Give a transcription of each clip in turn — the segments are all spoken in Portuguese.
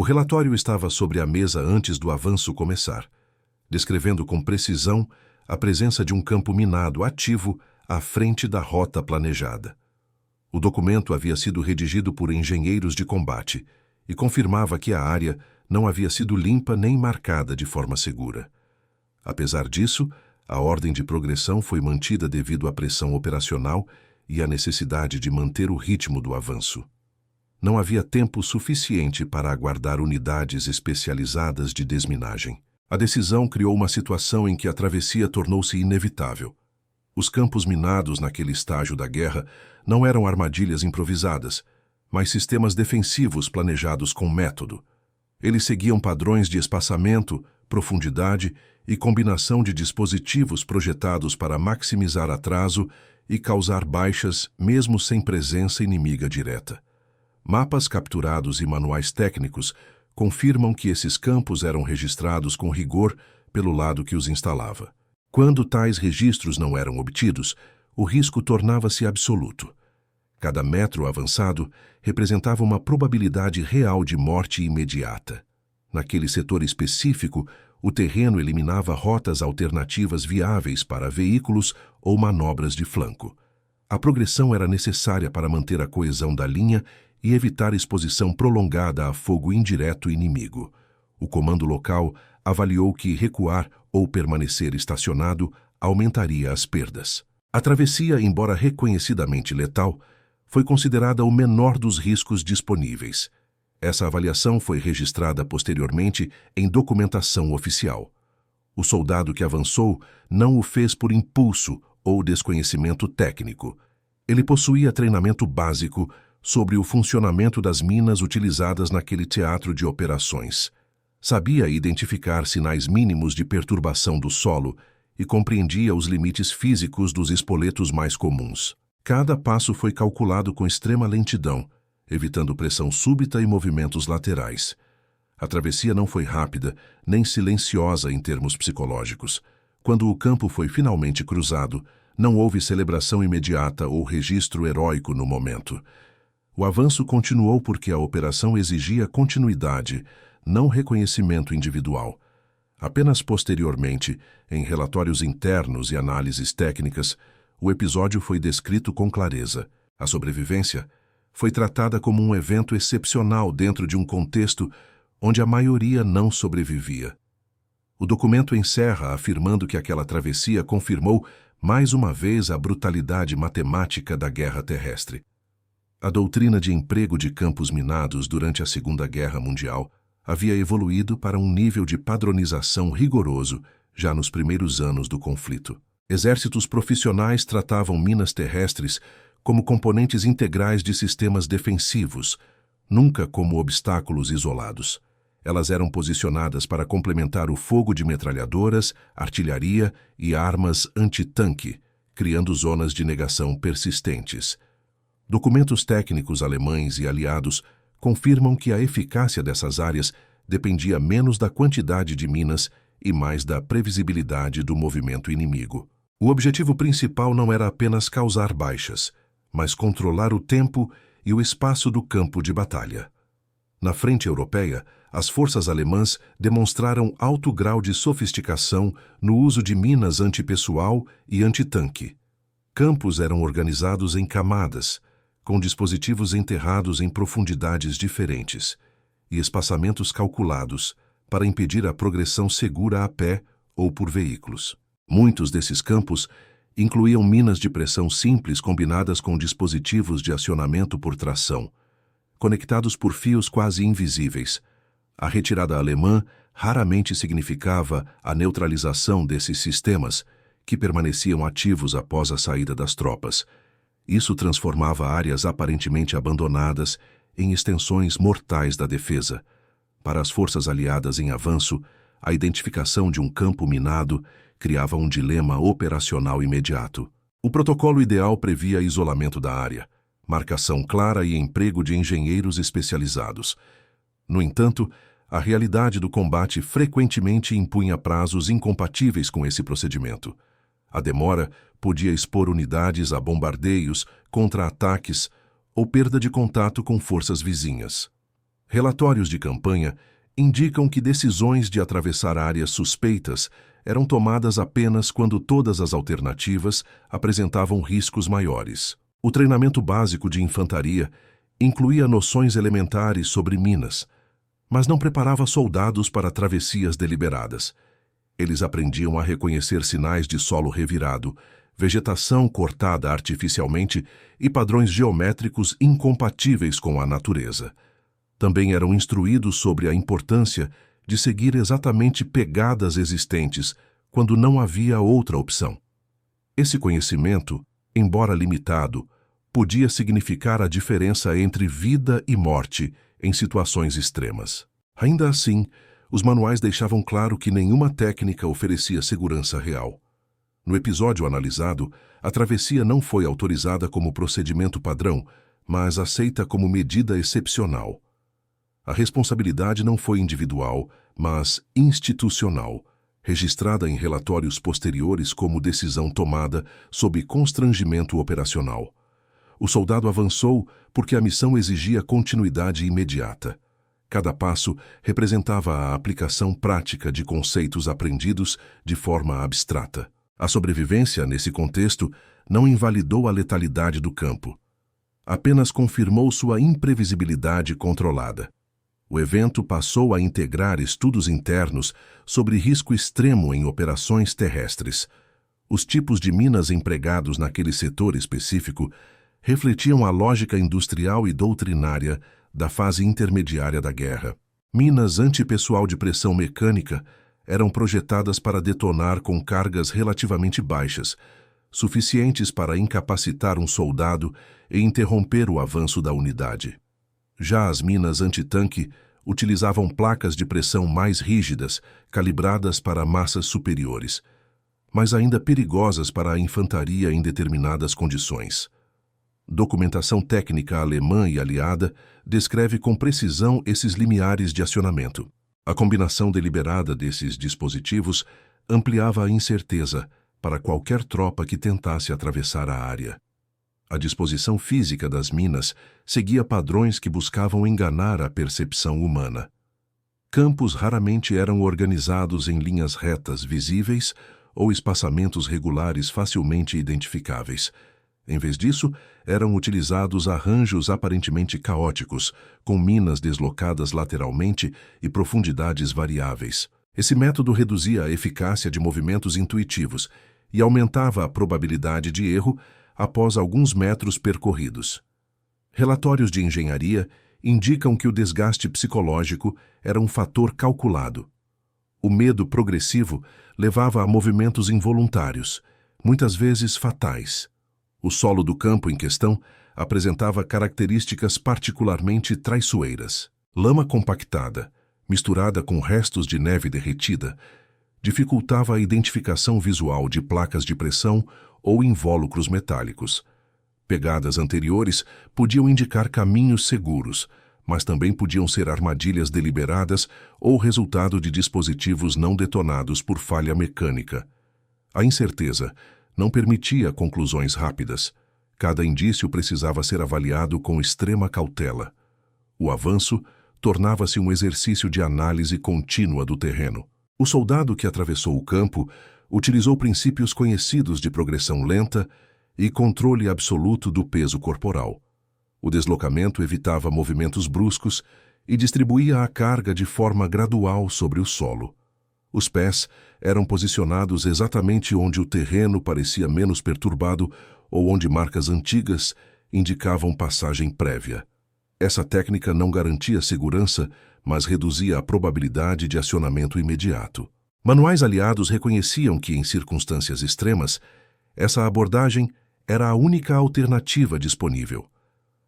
O relatório estava sobre a mesa antes do avanço começar, descrevendo com precisão a presença de um campo minado ativo à frente da rota planejada. O documento havia sido redigido por engenheiros de combate e confirmava que a área não havia sido limpa nem marcada de forma segura. Apesar disso, a ordem de progressão foi mantida devido à pressão operacional e à necessidade de manter o ritmo do avanço. Não havia tempo suficiente para aguardar unidades especializadas de desminagem. A decisão criou uma situação em que a travessia tornou-se inevitável. Os campos minados naquele estágio da guerra não eram armadilhas improvisadas, mas sistemas defensivos planejados com método. Eles seguiam padrões de espaçamento, profundidade e combinação de dispositivos projetados para maximizar atraso e causar baixas mesmo sem presença inimiga direta. Mapas capturados e manuais técnicos confirmam que esses campos eram registrados com rigor pelo lado que os instalava. Quando tais registros não eram obtidos, o risco tornava-se absoluto. Cada metro avançado representava uma probabilidade real de morte imediata. Naquele setor específico, o terreno eliminava rotas alternativas viáveis para veículos ou manobras de flanco. A progressão era necessária para manter a coesão da linha e evitar exposição prolongada a fogo indireto inimigo. O comando local avaliou que recuar ou permanecer estacionado aumentaria as perdas. A travessia, embora reconhecidamente letal, foi considerada o menor dos riscos disponíveis. Essa avaliação foi registrada posteriormente em documentação oficial. O soldado que avançou não o fez por impulso ou desconhecimento técnico. Ele possuía treinamento básico sobre o funcionamento das minas utilizadas naquele teatro de operações. Sabia identificar sinais mínimos de perturbação do solo e compreendia os limites físicos dos espoletos mais comuns. Cada passo foi calculado com extrema lentidão, evitando pressão súbita e movimentos laterais. A travessia não foi rápida, nem silenciosa em termos psicológicos. Quando o campo foi finalmente cruzado, não houve celebração imediata ou registro heróico no momento. O avanço continuou porque a operação exigia continuidade, não reconhecimento individual. Apenas posteriormente, em relatórios internos e análises técnicas, o episódio foi descrito com clareza. A sobrevivência foi tratada como um evento excepcional dentro de um contexto onde a maioria não sobrevivia. O documento encerra afirmando que aquela travessia confirmou mais uma vez a brutalidade matemática da guerra terrestre. A doutrina de emprego de campos minados durante a Segunda Guerra Mundial havia evoluído para um nível de padronização rigoroso já nos primeiros anos do conflito. Exércitos profissionais tratavam minas terrestres como componentes integrais de sistemas defensivos, nunca como obstáculos isolados. Elas eram posicionadas para complementar o fogo de metralhadoras, artilharia e armas antitanque, criando zonas de negação persistentes. Documentos técnicos alemães e aliados confirmam que a eficácia dessas áreas dependia menos da quantidade de minas e mais da previsibilidade do movimento inimigo. O objetivo principal não era apenas causar baixas, mas controlar o tempo e o espaço do campo de batalha. Na frente europeia, as forças alemãs demonstraram alto grau de sofisticação no uso de minas antipessoal e antitanque. Campos eram organizados em camadas, com dispositivos enterrados em profundidades diferentes e espaçamentos calculados para impedir a progressão segura a pé ou por veículos. Muitos desses campos incluíam minas de pressão simples combinadas com dispositivos de acionamento por tração, conectados por fios quase invisíveis. A retirada alemã raramente significava a neutralização desses sistemas, que permaneciam ativos após a saída das tropas. Isso transformava áreas aparentemente abandonadas em extensões mortais da defesa. Para as forças aliadas em avanço, a identificação de um campo minado criava um dilema operacional imediato. O protocolo ideal previa isolamento da área, marcação clara e emprego de engenheiros especializados. No entanto, a realidade do combate frequentemente impunha prazos incompatíveis com esse procedimento. A demora podia expor unidades a bombardeios, contra-ataques ou perda de contato com forças vizinhas. Relatórios de campanha indicam que decisões de atravessar áreas suspeitas eram tomadas apenas quando todas as alternativas apresentavam riscos maiores. O treinamento básico de infantaria incluía noções elementares sobre minas, mas não preparava soldados para travessias deliberadas. Eles aprendiam a reconhecer sinais de solo revirado, vegetação cortada artificialmente e padrões geométricos incompatíveis com a natureza. Também eram instruídos sobre a importância de seguir exatamente pegadas existentes quando não havia outra opção. Esse conhecimento, embora limitado, podia significar a diferença entre vida e morte em situações extremas. Ainda assim, os manuais deixavam claro que nenhuma técnica oferecia segurança real. No episódio analisado, a travessia não foi autorizada como procedimento padrão, mas aceita como medida excepcional. A responsabilidade não foi individual, mas institucional, registrada em relatórios posteriores como decisão tomada sob constrangimento operacional. O soldado avançou porque a missão exigia continuidade imediata. Cada passo representava a aplicação prática de conceitos aprendidos de forma abstrata. A sobrevivência, nesse contexto, não invalidou a letalidade do campo. Apenas confirmou sua imprevisibilidade controlada. O evento passou a integrar estudos internos sobre risco extremo em operações terrestres. Os tipos de minas empregados naquele setor específico refletiam a lógica industrial e doutrinária da fase intermediária da guerra. Minas antipessoal de pressão mecânica eram projetadas para detonar com cargas relativamente baixas, suficientes para incapacitar um soldado e interromper o avanço da unidade. Já as minas antitanque utilizavam placas de pressão mais rígidas, calibradas para massas superiores, mas ainda perigosas para a infantaria em determinadas condições. Documentação técnica alemã e aliada descreve com precisão esses limiares de acionamento. A combinação deliberada desses dispositivos ampliava a incerteza para qualquer tropa que tentasse atravessar a área. A disposição física das minas seguia padrões que buscavam enganar a percepção humana. Campos raramente eram organizados em linhas retas visíveis ou espaçamentos regulares facilmente identificáveis. Em vez disso, eram utilizados arranjos aparentemente caóticos, com minas deslocadas lateralmente e profundidades variáveis. Esse método reduzia a eficácia de movimentos intuitivos e aumentava a probabilidade de erro após alguns metros percorridos. Relatórios de engenharia indicam que o desgaste psicológico era um fator calculado. O medo progressivo levava a movimentos involuntários, muitas vezes fatais. O solo do campo em questão apresentava características particularmente traiçoeiras. Lama compactada, misturada com restos de neve derretida, dificultava a identificação visual de placas de pressão ou invólucros metálicos. Pegadas anteriores podiam indicar caminhos seguros, mas também podiam ser armadilhas deliberadas ou resultado de dispositivos não detonados por falha mecânica. A incerteza não permitia conclusões rápidas. Cada indício precisava ser avaliado com extrema cautela. O avanço tornava-se um exercício de análise contínua do terreno. O soldado que atravessou o campo utilizou princípios conhecidos de progressão lenta e controle absoluto do peso corporal. O deslocamento evitava movimentos bruscos e distribuía a carga de forma gradual sobre o solo. Os pés eram posicionados exatamente onde o terreno parecia menos perturbado ou onde marcas antigas indicavam passagem prévia. Essa técnica não garantia segurança, mas reduzia a probabilidade de acionamento imediato. Manuais aliados reconheciam que, em circunstâncias extremas, essa abordagem era a única alternativa disponível.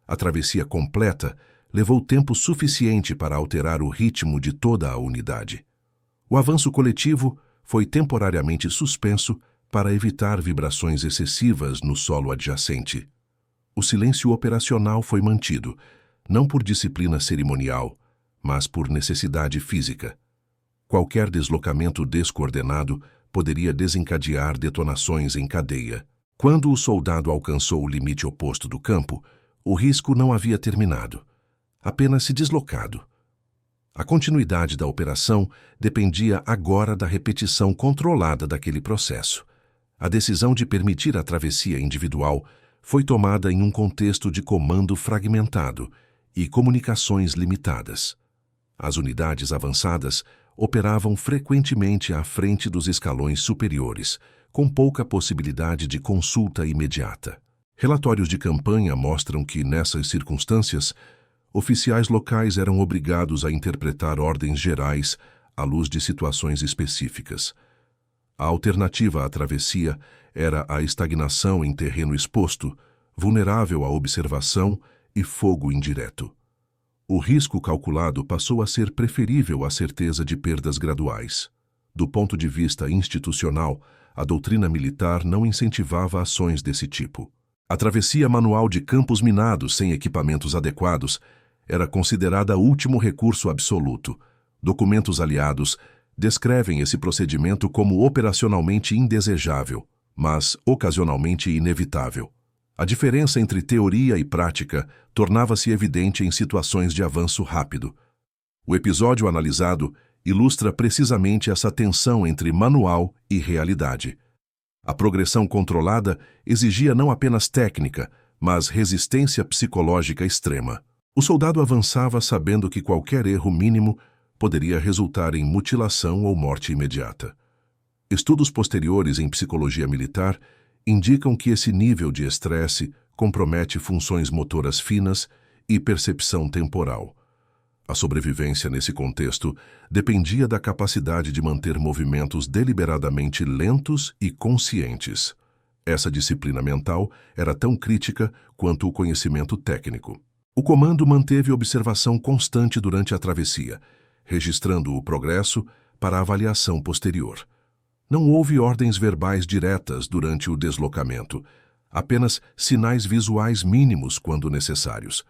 A travessia completa levou tempo suficiente para alterar o ritmo de toda a unidade. O avanço coletivo foi temporariamente suspenso para evitar vibrações excessivas no solo adjacente. O silêncio operacional foi mantido, não por disciplina cerimonial, mas por necessidade física. Qualquer deslocamento descoordenado poderia desencadear detonações em cadeia. Quando o soldado alcançou o limite oposto do campo, o risco não havia terminado, apenas se deslocado. A continuidade da operação dependia agora da repetição controlada daquele processo. A decisão de permitir a travessia individual foi tomada em um contexto de comando fragmentado e comunicações limitadas. As unidades avançadas operavam frequentemente à frente dos escalões superiores, com pouca possibilidade de consulta imediata. Relatórios de campanha mostram que, nessas circunstâncias, oficiais locais eram obrigados a interpretar ordens gerais à luz de situações específicas. A alternativa à travessia era a estagnação em terreno exposto, vulnerável à observação e fogo indireto. O risco calculado passou a ser preferível à certeza de perdas graduais. Do ponto de vista institucional, a doutrina militar não incentivava ações desse tipo. A travessia manual de campos minados sem equipamentos adequados era considerada último recurso absoluto. Documentos aliados descrevem esse procedimento como operacionalmente indesejável, mas ocasionalmente inevitável. A diferença entre teoria e prática tornava-se evidente em situações de avanço rápido. O episódio analisado ilustra precisamente essa tensão entre manual e realidade. A progressão controlada exigia não apenas técnica, mas resistência psicológica extrema. O soldado avançava sabendo que qualquer erro mínimo poderia resultar em mutilação ou morte imediata. Estudos posteriores em psicologia militar indicam que esse nível de estresse compromete funções motoras finas e percepção temporal. A sobrevivência nesse contexto dependia da capacidade de manter movimentos deliberadamente lentos e conscientes. Essa disciplina mental era tão crítica quanto o conhecimento técnico. O comando manteve observação constante durante a travessia, registrando o progresso para a avaliação posterior. Não houve ordens verbais diretas durante o deslocamento, apenas sinais visuais mínimos quando necessários.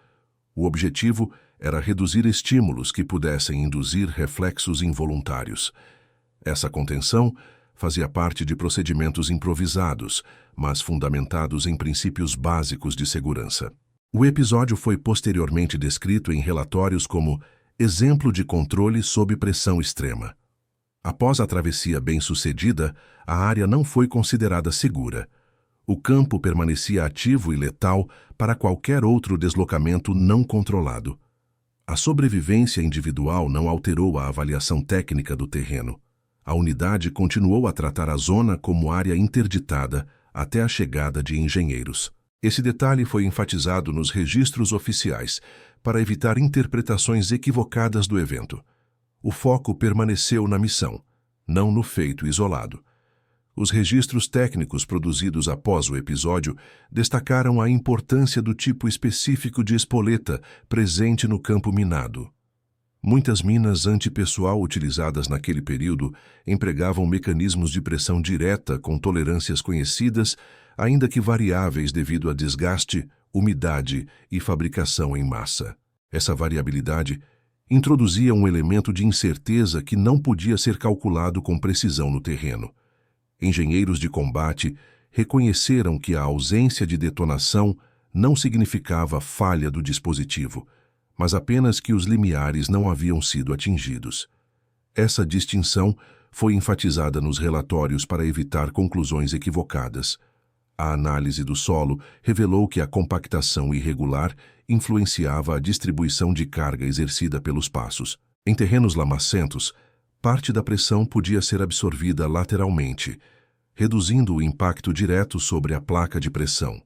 O objetivo era reduzir estímulos que pudessem induzir reflexos involuntários. Essa contenção fazia parte de procedimentos improvisados, mas fundamentados em princípios básicos de segurança. O episódio foi posteriormente descrito em relatórios como exemplo de controle sob pressão extrema. Após a travessia bem-sucedida, a área não foi considerada segura. O campo permanecia ativo e letal para qualquer outro deslocamento não controlado. A sobrevivência individual não alterou a avaliação técnica do terreno. A unidade continuou a tratar a zona como área interditada até a chegada de engenheiros. Esse detalhe foi enfatizado nos registros oficiais para evitar interpretações equivocadas do evento. O foco permaneceu na missão, não no feito isolado. Os registros técnicos produzidos após o episódio destacaram a importância do tipo específico de espoleta presente no campo minado. Muitas minas antipessoal utilizadas naquele período empregavam mecanismos de pressão direta com tolerâncias conhecidas, ainda que variáveis devido a desgaste, umidade e fabricação em massa. Essa variabilidade introduzia um elemento de incerteza que não podia ser calculado com precisão no terreno. Engenheiros de combate reconheceram que a ausência de detonação não significava falha do dispositivo, mas apenas que os limiares não haviam sido atingidos. Essa distinção foi enfatizada nos relatórios para evitar conclusões equivocadas. A análise do solo revelou que a compactação irregular influenciava a distribuição de carga exercida pelos passos. Em terrenos lamacentos, parte da pressão podia ser absorvida lateralmente, reduzindo o impacto direto sobre a placa de pressão.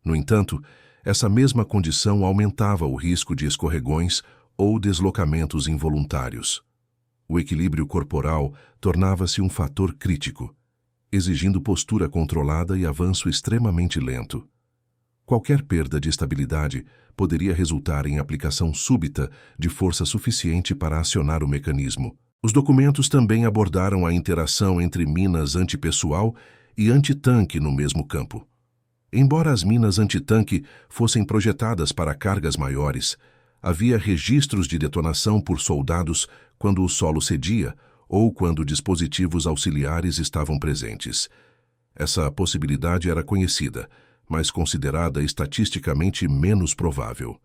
No entanto, essa mesma condição aumentava o risco de escorregões ou deslocamentos involuntários. O equilíbrio corporal tornava-se um fator crítico, exigindo postura controlada e avanço extremamente lento. Qualquer perda de estabilidade poderia resultar em aplicação súbita de força suficiente para acionar o mecanismo. Os documentos também abordaram a interação entre minas antipessoal e antitanque no mesmo campo. Embora as minas antitanque fossem projetadas para cargas maiores, havia registros de detonação por soldados quando o solo cedia ou quando dispositivos auxiliares estavam presentes. Essa possibilidade era conhecida, mas considerada estatisticamente menos provável.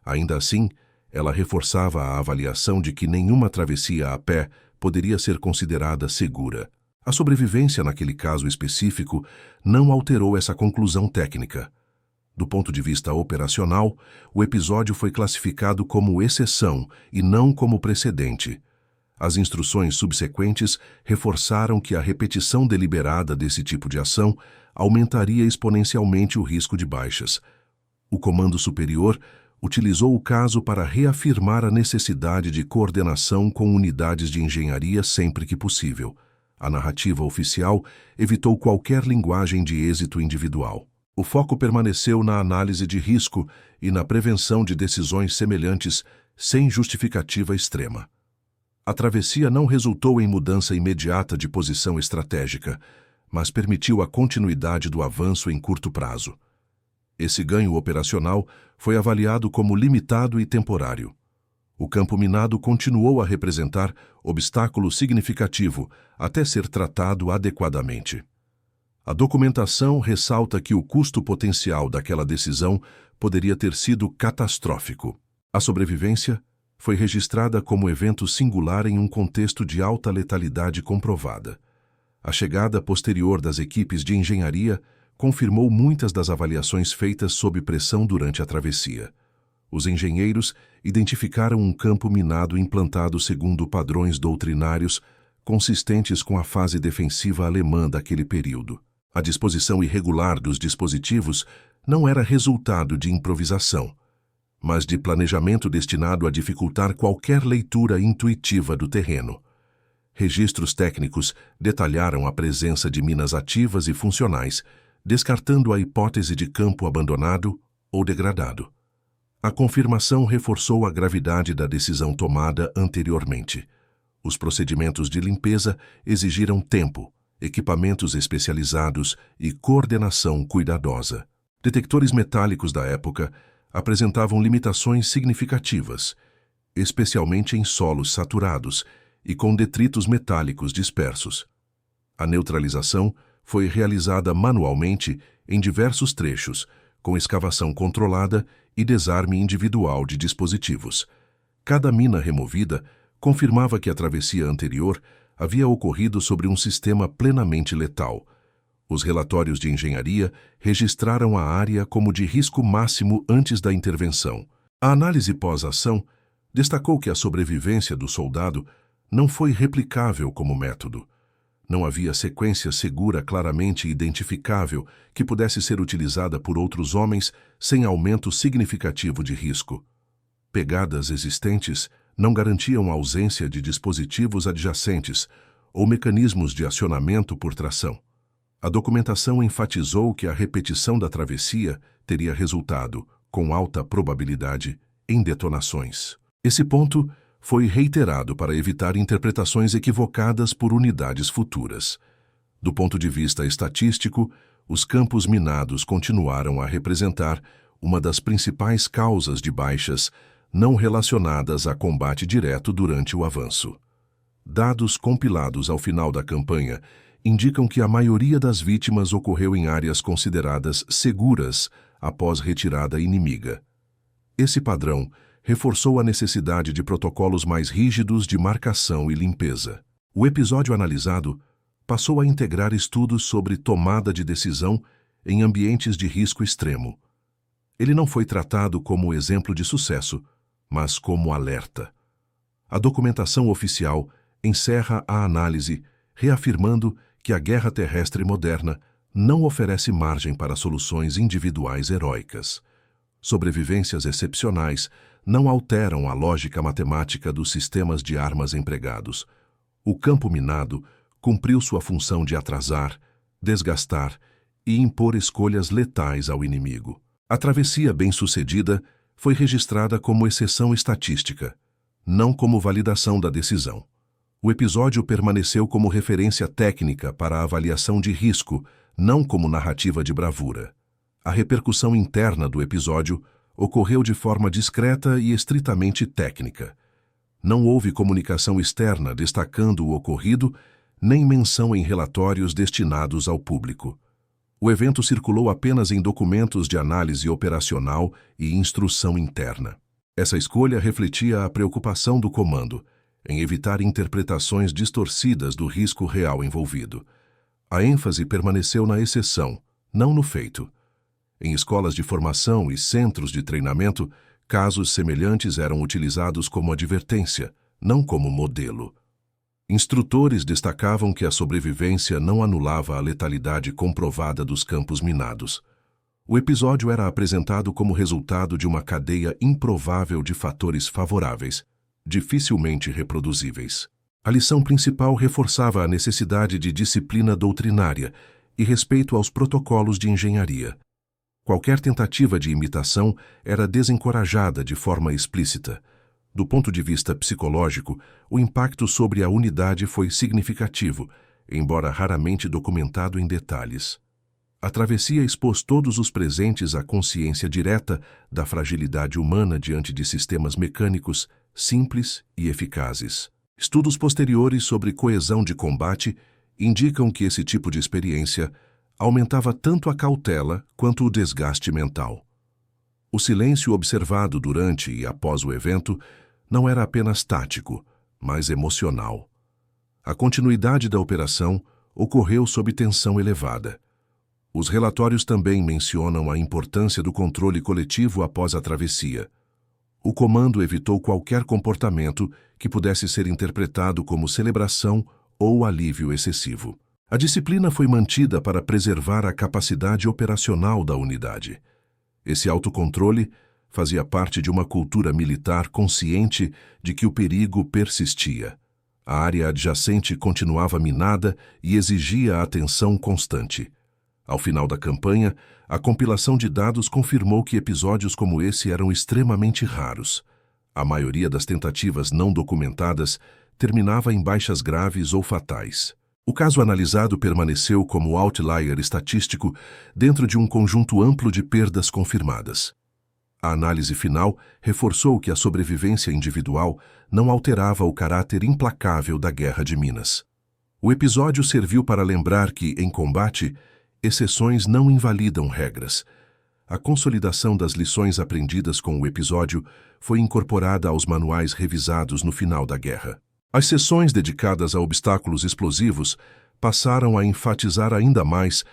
Ainda assim, Ela reforçava a avaliação de que nenhuma travessia a pé poderia ser considerada segura. A sobrevivência naquele caso específico não alterou essa conclusão técnica. Do ponto de vista operacional, o episódio foi classificado como exceção e não como precedente. As instruções subsequentes reforçaram que a repetição deliberada desse tipo de ação aumentaria exponencialmente o risco de baixas. O Comando Superior utilizou o caso para reafirmar a necessidade de coordenação com unidades de engenharia sempre que possível. A narrativa oficial evitou qualquer linguagem de êxito individual. O foco permaneceu na análise de risco e na prevenção de decisões semelhantes sem justificativa extrema. A travessia não resultou em mudança imediata de posição estratégica, mas permitiu a continuidade do avanço em curto prazo. Esse ganho operacional foi avaliado como limitado e temporário. O campo minado continuou a representar obstáculo significativo até ser tratado adequadamente. A documentação ressalta que o custo potencial daquela decisão poderia ter sido catastrófico. A sobrevivência foi registrada como evento singular em um contexto de alta letalidade comprovada. A chegada posterior das equipes de engenharia confirmou muitas das avaliações feitas sob pressão durante a travessia. Os engenheiros identificaram um campo minado implantado segundo padrões doutrinários consistentes com a fase defensiva alemã daquele período. A disposição irregular dos dispositivos não era resultado de improvisação, mas de planejamento destinado a dificultar qualquer leitura intuitiva do terreno. Registros técnicos detalharam a presença de minas ativas e funcionais, descartando a hipótese de campo abandonado ou degradado. A confirmação reforçou a gravidade da decisão tomada anteriormente. Os procedimentos de limpeza exigiram tempo, equipamentos especializados e coordenação cuidadosa. Detectores metálicos da época apresentavam limitações significativas, especialmente em solos saturados e com detritos metálicos dispersos. A neutralização foi realizada manualmente em diversos trechos, com escavação controlada e desarme individual de dispositivos. Cada mina removida confirmava que a travessia anterior havia ocorrido sobre um sistema plenamente letal. Os relatórios de engenharia registraram a área como de risco máximo antes da intervenção. A análise pós-ação destacou que a sobrevivência do soldado não foi replicável como método. Não havia sequência segura claramente identificável que pudesse ser utilizada por outros homens sem aumento significativo de risco. Pegadas existentes não garantiam a ausência de dispositivos adjacentes ou mecanismos de acionamento por tração. A documentação enfatizou que a repetição da travessia teria resultado, com alta probabilidade, em detonações. Esse ponto foi reiterado para evitar interpretações equivocadas por unidades futuras. Do ponto de vista estatístico, os campos minados continuaram a representar uma das principais causas de baixas não relacionadas a combate direto durante o avanço. Dados compilados ao final da campanha indicam que a maioria das vítimas ocorreu em áreas consideradas seguras após retirada inimiga. Esse padrão reforçou a necessidade de protocolos mais rígidos de marcação e limpeza. O episódio analisado passou a integrar estudos sobre tomada de decisão em ambientes de risco extremo. Ele não foi tratado como exemplo de sucesso, mas como alerta. A documentação oficial encerra a análise, reafirmando que a guerra terrestre moderna não oferece margem para soluções individuais heróicas. Sobrevivências excepcionais não alteram a lógica matemática dos sistemas de armas empregados. O campo minado cumpriu sua função de atrasar, desgastar e impor escolhas letais ao inimigo. A travessia bem-sucedida foi registrada como exceção estatística, não como validação da decisão. O episódio permaneceu como referência técnica para a avaliação de risco, não como narrativa de bravura. A repercussão interna do episódio ocorreu de forma discreta e estritamente técnica. Não houve comunicação externa destacando o ocorrido, nem menção em relatórios destinados ao público. O evento circulou apenas em documentos de análise operacional e instrução interna. Essa escolha refletia a preocupação do comando em evitar interpretações distorcidas do risco real envolvido. A ênfase permaneceu na exceção, não no feito. Em escolas de formação e centros de treinamento, casos semelhantes eram utilizados como advertência, não como modelo. Instrutores destacavam que a sobrevivência não anulava a letalidade comprovada dos campos minados. O episódio era apresentado como resultado de uma cadeia improvável de fatores favoráveis, dificilmente reproduzíveis. A lição principal reforçava a necessidade de disciplina doutrinária e respeito aos protocolos de engenharia. Qualquer tentativa de imitação era desencorajada de forma explícita. Do ponto de vista psicológico, o impacto sobre a unidade foi significativo, embora raramente documentado em detalhes. A travessia expôs todos os presentes à consciência direta da fragilidade humana diante de sistemas mecânicos simples e eficazes. Estudos posteriores sobre coesão de combate indicam que esse tipo de experiência aumentava tanto a cautela quanto o desgaste mental. O silêncio observado durante e após o evento não era apenas tático, mas emocional. A continuidade da operação ocorreu sob tensão elevada. Os relatórios também mencionam a importância do controle coletivo após a travessia. O comando evitou qualquer comportamento que pudesse ser interpretado como celebração ou alívio excessivo. A disciplina foi mantida para preservar a capacidade operacional da unidade. Esse autocontrole fazia parte de uma cultura militar consciente de que o perigo persistia. A área adjacente continuava minada e exigia atenção constante. Ao final da campanha, a compilação de dados confirmou que episódios como esse eram extremamente raros. A maioria das tentativas não documentadas terminava em baixas graves ou fatais. O caso analisado permaneceu como outlier estatístico dentro de um conjunto amplo de perdas confirmadas. A análise final reforçou que a sobrevivência individual não alterava o caráter implacável da Guerra de Minas. O episódio serviu para lembrar que, em combate, exceções não invalidam regras. A consolidação das lições aprendidas com o episódio foi incorporada aos manuais revisados no final da guerra. As sessões dedicadas a obstáculos explosivos passaram a enfatizar ainda mais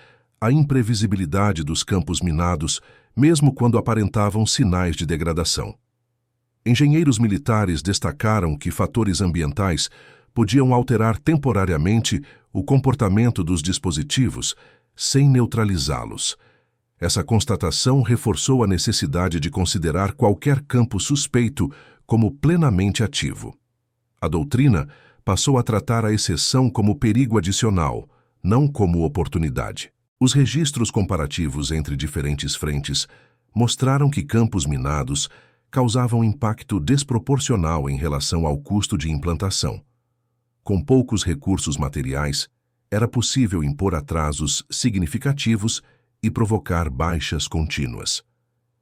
a imprevisibilidade dos campos minados, mesmo quando aparentavam sinais de degradação. Engenheiros militares destacaram que fatores ambientais podiam alterar temporariamente o comportamento dos dispositivos sem neutralizá-los. Essa constatação reforçou a necessidade de considerar qualquer campo suspeito como plenamente ativo. A doutrina passou a tratar a exceção como perigo adicional, não como oportunidade. Os registros comparativos entre diferentes frentes mostraram que campos minados causavam impacto desproporcional em relação ao custo de implantação. Com poucos recursos materiais, era possível impor atrasos significativos e provocar baixas contínuas.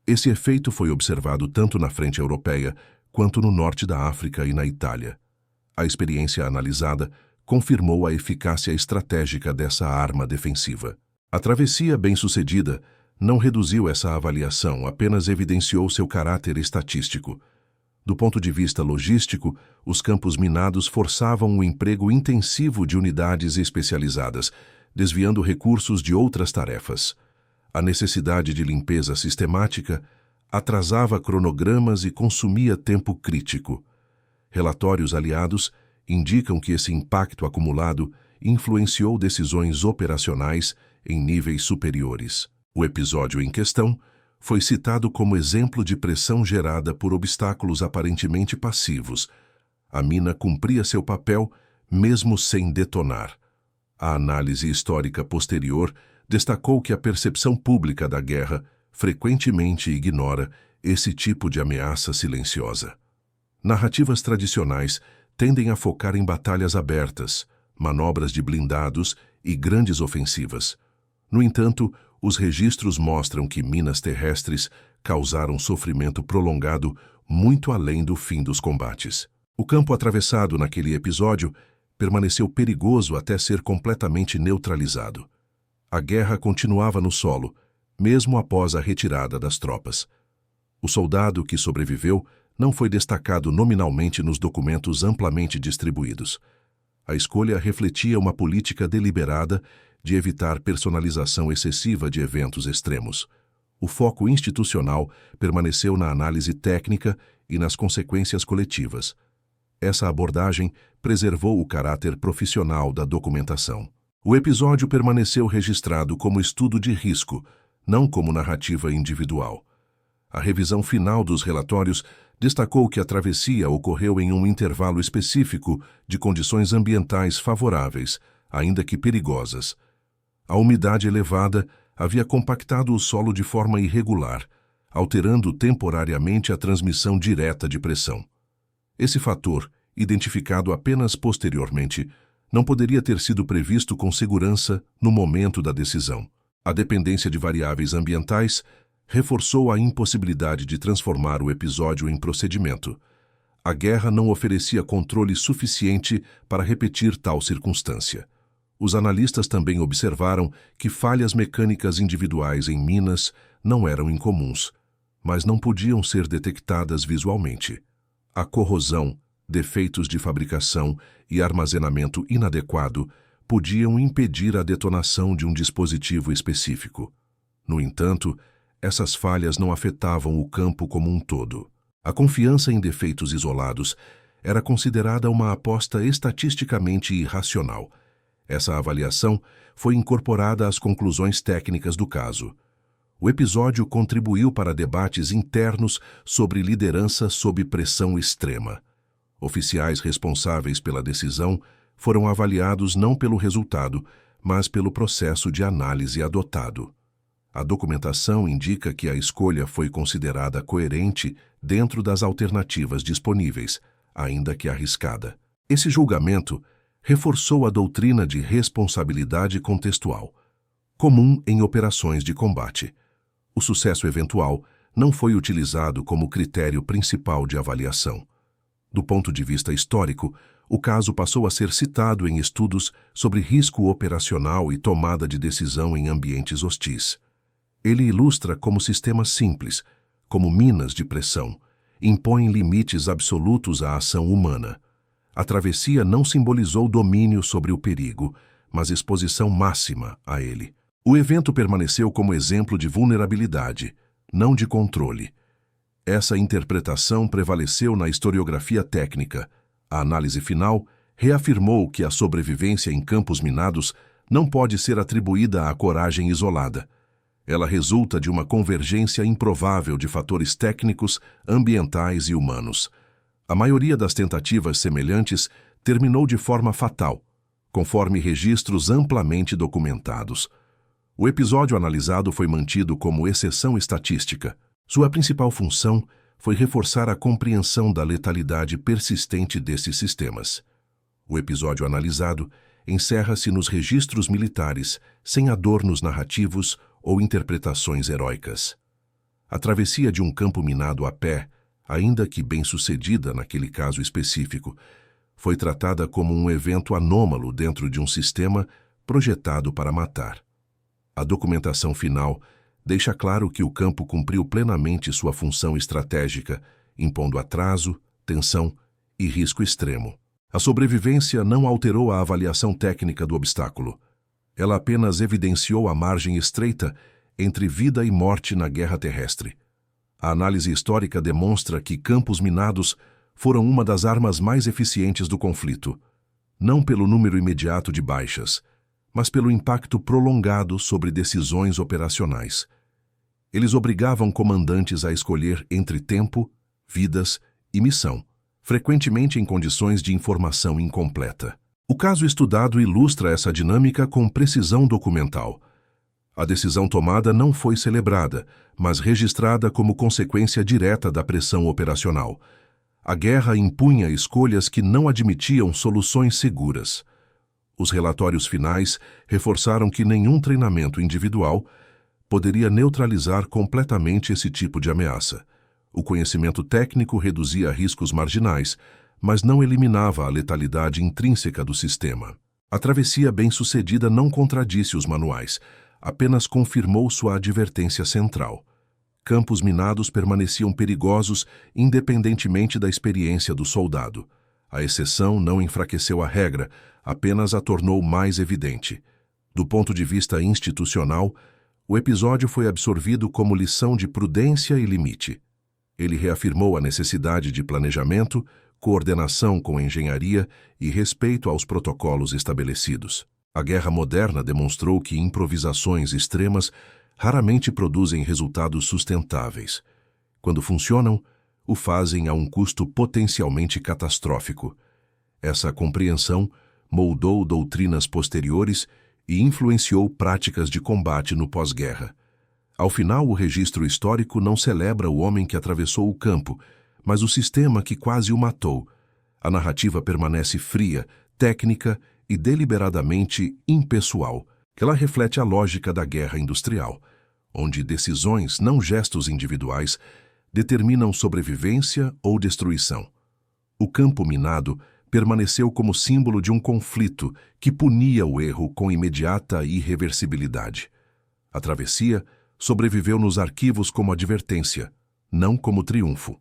Esse efeito foi observado tanto na frente europeia quanto no norte da África e na Itália. A experiência analisada confirmou a eficácia estratégica dessa arma defensiva. A travessia bem-sucedida não reduziu essa avaliação, apenas evidenciou seu caráter estatístico. Do ponto de vista logístico, os campos minados forçavam o emprego intensivo de unidades especializadas, desviando recursos de outras tarefas. A necessidade de limpeza sistemática atrasava cronogramas e consumia tempo crítico. Relatórios aliados indicam que esse impacto acumulado influenciou decisões operacionais em níveis superiores. O episódio em questão foi citado como exemplo de pressão gerada por obstáculos aparentemente passivos. A mina cumpria seu papel mesmo sem detonar. A análise histórica posterior destacou que a percepção pública da guerra frequentemente ignora esse tipo de ameaça silenciosa. Narrativas tradicionais tendem a focar em batalhas abertas, manobras de blindados e grandes ofensivas. No entanto, os registros mostram que minas terrestres causaram sofrimento prolongado muito além do fim dos combates. O campo atravessado naquele episódio permaneceu perigoso até ser completamente neutralizado. A guerra continuava no solo, mesmo após a retirada das tropas. O soldado que sobreviveu não foi destacado nominalmente nos documentos amplamente distribuídos. A escolha refletia uma política deliberada de evitar personalização excessiva de eventos extremos. O foco institucional permaneceu na análise técnica e nas consequências coletivas. Essa abordagem preservou o caráter profissional da documentação. O episódio permaneceu registrado como estudo de risco, não como narrativa individual. A revisão final dos relatórios destacou que a travessia ocorreu em um intervalo específico de condições ambientais favoráveis, ainda que perigosas. A umidade elevada havia compactado o solo de forma irregular, alterando temporariamente a transmissão direta de pressão. Esse fator, identificado apenas posteriormente, não poderia ter sido previsto com segurança no momento da decisão. A dependência de variáveis ambientais reforçou a impossibilidade de transformar o episódio em procedimento. A guerra não oferecia controle suficiente para repetir tal circunstância. Os analistas também observaram que falhas mecânicas individuais em minas não eram incomuns, mas não podiam ser detectadas visualmente. A corrosão, defeitos de fabricação e armazenamento inadequado podiam impedir a detonação de um dispositivo específico. No entanto, essas falhas não afetavam o campo como um todo. A confiança em defeitos isolados era considerada uma aposta estatisticamente irracional. Essa avaliação foi incorporada às conclusões técnicas do caso. O episódio contribuiu para debates internos sobre liderança sob pressão extrema. Oficiais responsáveis pela decisão foram avaliados não pelo resultado, mas pelo processo de análise adotado. A documentação indica que a escolha foi considerada coerente dentro das alternativas disponíveis, ainda que arriscada. Esse julgamento reforçou a doutrina de responsabilidade contextual, comum em operações de combate. O sucesso eventual não foi utilizado como critério principal de avaliação. Do ponto de vista histórico, o caso passou a ser citado em estudos sobre risco operacional e tomada de decisão em ambientes hostis. Ele ilustra como sistemas simples, como minas de pressão, impõem limites absolutos à ação humana. A travessia não simbolizou domínio sobre o perigo, mas exposição máxima a ele. O evento permaneceu como exemplo de vulnerabilidade, não de controle. Essa interpretação prevaleceu na historiografia técnica. A análise final reafirmou que a sobrevivência em campos minados não pode ser atribuída à coragem isolada. Ela resulta de uma convergência improvável de fatores técnicos, ambientais e humanos. A maioria das tentativas semelhantes terminou de forma fatal, conforme registros amplamente documentados. O episódio analisado foi mantido como exceção estatística. Sua principal função foi reforçar a compreensão da letalidade persistente desses sistemas. O episódio analisado encerra-se nos registros militares, sem adornos narrativos ou interpretações heróicas. A travessia de um campo minado a pé, ainda que bem-sucedida naquele caso específico, foi tratada como um evento anômalo dentro de um sistema projetado para matar. A documentação final deixa claro que o campo cumpriu plenamente sua função estratégica, impondo atraso, tensão e risco extremo. A sobrevivência não alterou a avaliação técnica do obstáculo. Ela apenas evidenciou a margem estreita entre vida e morte na guerra terrestre. A análise histórica demonstra que campos minados foram uma das armas mais eficientes do conflito, não pelo número imediato de baixas, mas pelo impacto prolongado sobre decisões operacionais. Eles obrigavam comandantes a escolher entre tempo, vidas e missão, frequentemente em condições de informação incompleta. O caso estudado ilustra essa dinâmica com precisão documental. A decisão tomada não foi celebrada, mas registrada como consequência direta da pressão operacional. A guerra impunha escolhas que não admitiam soluções seguras. Os relatórios finais reforçaram que nenhum treinamento individual poderia neutralizar completamente esse tipo de ameaça. O conhecimento técnico reduzia riscos marginais, mas não eliminava a letalidade intrínseca do sistema. A travessia bem-sucedida não contradisse os manuais, apenas confirmou sua advertência central. Campos minados permaneciam perigosos independentemente da experiência do soldado. A exceção não enfraqueceu a regra, apenas a tornou mais evidente. Do ponto de vista institucional, o episódio foi absorvido como lição de prudência e limite. Ele reafirmou a necessidade de planejamento, coordenação com a engenharia e respeito aos protocolos estabelecidos. A guerra moderna demonstrou que improvisações extremas raramente produzem resultados sustentáveis. Quando funcionam, o fazem a um custo potencialmente catastrófico. Essa compreensão moldou doutrinas posteriores e influenciou práticas de combate no pós-guerra. Ao final, o registro histórico não celebra o homem que atravessou o campo, mas o sistema que quase o matou. A narrativa permanece fria, técnica e deliberadamente impessoal. Ela reflete a lógica da guerra industrial, onde decisões, não gestos individuais, determinam sobrevivência ou destruição. O campo minado permaneceu como símbolo de um conflito que punia o erro com imediata irreversibilidade. A travessia sobreviveu nos arquivos como advertência, não como triunfo.